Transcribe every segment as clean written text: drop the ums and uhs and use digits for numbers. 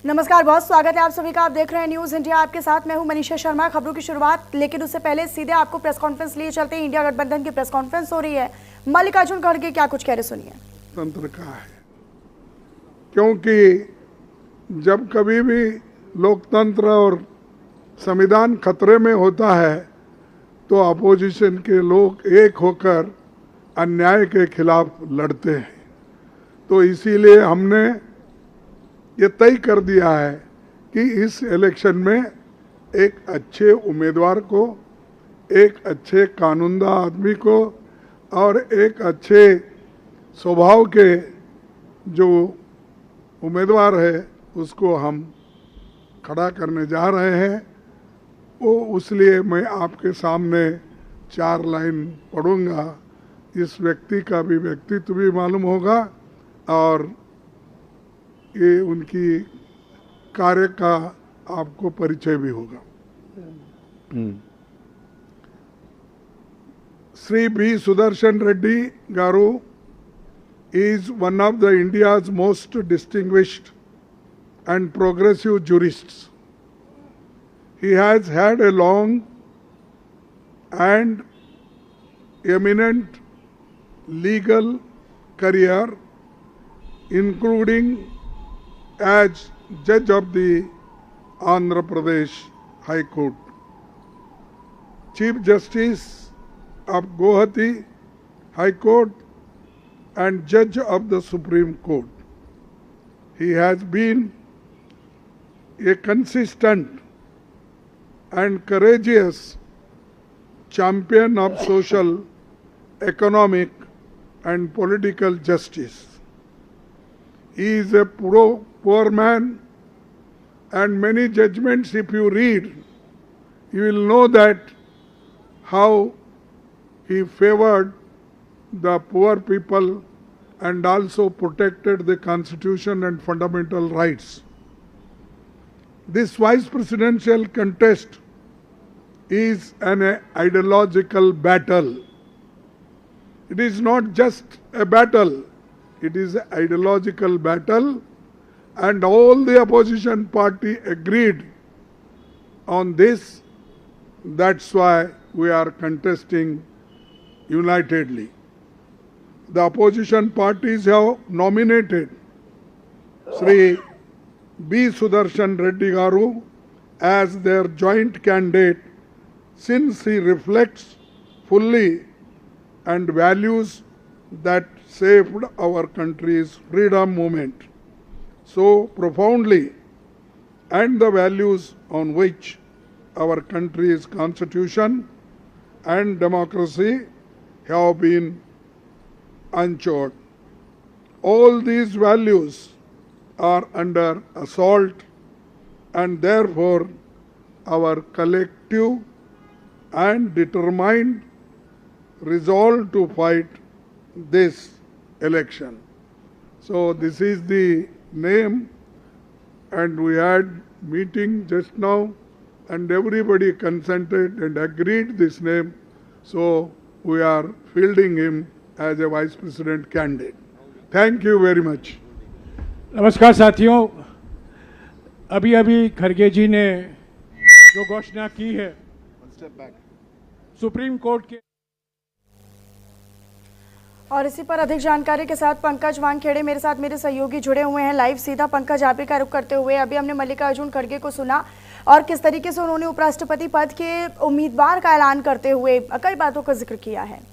नमस्कार, बहुत स्वागत है आप सभी का। आप देख रहे हैं न्यूज इंडिया। आपके साथ मैं हूं मनीषा शर्मा। खबरों की शुरुआत, लेकिन उससे पहले सीधे आपको प्रेस कॉन्फ्रेंस लिए चलते हैं। इंडिया गठबंधन की प्रेस कॉन्फ्रेंस हो रही है। मल्लिकार्जुन खड़गे क्या कुछ कह रहे, सुनिए। तंत्र का है, क्योंकि जब कभी भी लोकतंत्र और संविधान खतरे में होता है तो अपोजिशन के लोग एक होकर अन्याय के खिलाफ लड़ते हैं। तो इसीलिए हमने ये तय कर दिया है कि इस इलेक्शन में एक अच्छे उम्मीदवार को, एक अच्छे कानूनदा आदमी को और एक अच्छे स्वभाव के जो उम्मीदवार है उसको हम खड़ा करने जा रहे हैं। वो इसलिए मैं आपके सामने 4 लाइन पढ़ूंगा। इस व्यक्ति का भी व्यक्तित्व भी मालूम होगा और ये उनकी कार्य का आपको परिचय भी होगा। Shri B Sudarshan Reddy garu is one of the India's most distinguished and progressive jurists. He has had a long and eminent legal career, including as judge of the Andhra Pradesh High Court, Chief Justice of Guwahati High Court, and judge of the Supreme Court. He has been a consistent and courageous champion of social, economic and political justice. He is a poor man, and many judgments, if you read, you will know that how he favored the poor people and also protected the constitution and fundamental rights. This vice presidential contest is an ideological battle. It is not just a battle, it is an ideological battle, and all the opposition party agreed on this. That's why we are contesting unitedly. The opposition parties have nominated Sri B. Sudarshan Reddy Garu as their joint candidate, since he reflects fully and values that saved our country's freedom movement so profoundly, and the values on which our country's constitution and democracy have been unchanged. All these values are under assault, and therefore our collective and determined resolve to fight this election. So this is the name, and we had meeting just now and everybody consented and agreed this name. So we are fielding him as a vice president candidate. Thank you very much. नमस्कार साथियों, अभी अभी खड़गे जी ने जो घोषणा की है सुप्रीम कोर्ट के, और इसी पर अधिक जानकारी के साथ पंकज वानखेड़े मेरे साथ मेरे सहयोगी जुड़े हुए हैं लाइव। सीधा पंकज, आप ही का रुख करते हुए, अभी हमने मल्लिकार्जुन खड़गे को सुना और किस तरीके से उन्होंने उपराष्ट्रपति पद के उम्मीदवार का ऐलान करते हुए कई बातों का जिक्र किया है।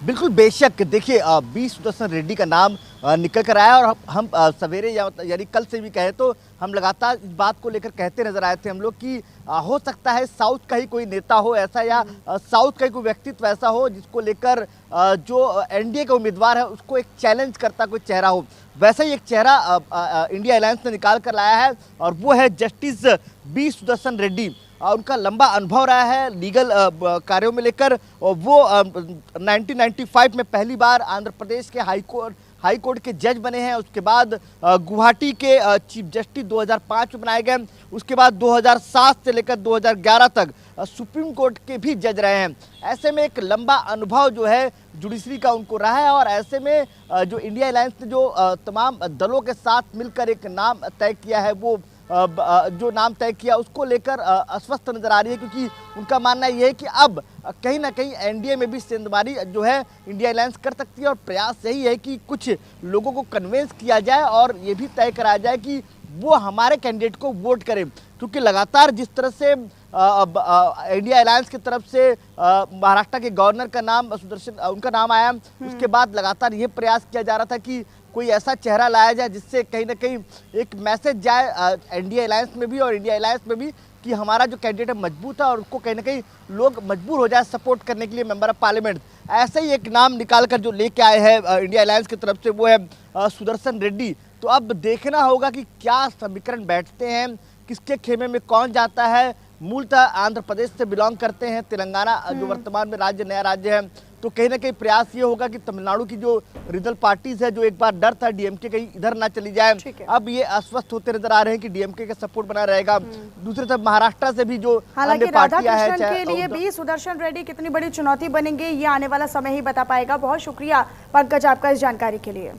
बिल्कुल, बेशक। देखिए, बी सुदर्शन रेड्डी का नाम निकल कर आया और हम सवेरे यानी कल से भी कहें तो हम लगातार इस बात को लेकर कहते नजर आए थे हम लोग कि हो सकता है साउथ का ही कोई नेता हो ऐसा, या साउथ का ही कोई व्यक्तित्व ऐसा हो जिसको लेकर जो एनडीए का उम्मीदवार है उसको एक चैलेंज करता कोई चेहरा हो। वैसा ही एक चेहरा इंडिया अलायंस ने निकाल कर लाया है और वो है जस्टिस बी सुदर्शन रेड्डी। उनका लंबा अनुभव रहा है लीगल कार्यों में लेकर, और वो 1995 में पहली बार आंध्र प्रदेश के हाई कोर्ट के जज बने हैं। उसके बाद गुवाहाटी के चीफ जस्टिस 2005 में बनाए गए। उसके बाद 2007 से लेकर 2011 तक सुप्रीम कोर्ट के भी जज रहे हैं। ऐसे में एक लंबा अनुभव जो है जुडिशरी का उनको रहा है, और ऐसे में जो इंडिया अलायंस ने जो तमाम दलों के साथ मिलकर एक नाम तय किया है, वो जो नाम तय किया उसको लेकर अस्वस्थ नजर आ रही है, क्योंकि उनका मानना यह है कि अब कहीं ना कहीं एनडीए में भी सेंधमारी जो है इंडिया अलायंस कर सकती है, और प्रयास यही है कि कुछ लोगों को कन्विंस किया जाए और ये भी तय कराया जाए कि वो हमारे कैंडिडेट को वोट करें। क्योंकि लगातार जिस तरह से इंडिया अलायंस की तरफ से महाराष्ट्र के गवर्नर का नाम सुदर्शन उनका नाम आया, उसके बाद लगातार ये प्रयास किया जा रहा था कि कोई ऐसा चेहरा लाया जाए जिससे कहीं ना कहीं एक मैसेज जाए एनडीए अलायंस में भी और इंडिया अलायंस में भी कि हमारा जो कैंडिडेट है मजबूत है, और उसको कहीं ना कहीं लोग मजबूर हो जाए सपोर्ट करने के लिए मेंबर ऑफ पार्लियामेंट। ऐसे ही एक नाम निकाल कर जो लेके आए हैं इंडिया अलायंस की तरफ से, वो है सुदर्शन रेड्डी। तो अब देखना होगा कि क्या समीकरण बैठते हैं, किसके खेमे में कौन जाता है। मूलतः आंध्र प्रदेश से बिलोंग करते हैं, तेलंगाना जो वर्तमान में नया राज्य है, तो कहीं ना कहीं प्रयास ये होगा कि तमिलनाडु की जो रीजनल पार्टीज है, जो एक बार डर था डीएमके कहीं इधर ना चली जाए, अब ये अस्वस्थ होते नजर आ रहे हैं कि डीएमके का सपोर्ट बना रहेगा। दूसरी तरफ महाराष्ट्र से भी जो हालांकि अन्य पार्टियां हैं, के लिए भी सुदर्शन रेड्डी कितनी बड़ी चुनौती बनेंगे ये आने वाला समय ही बता पाएगा। बहुत शुक्रिया पंकज आपका इस जानकारी के लिए।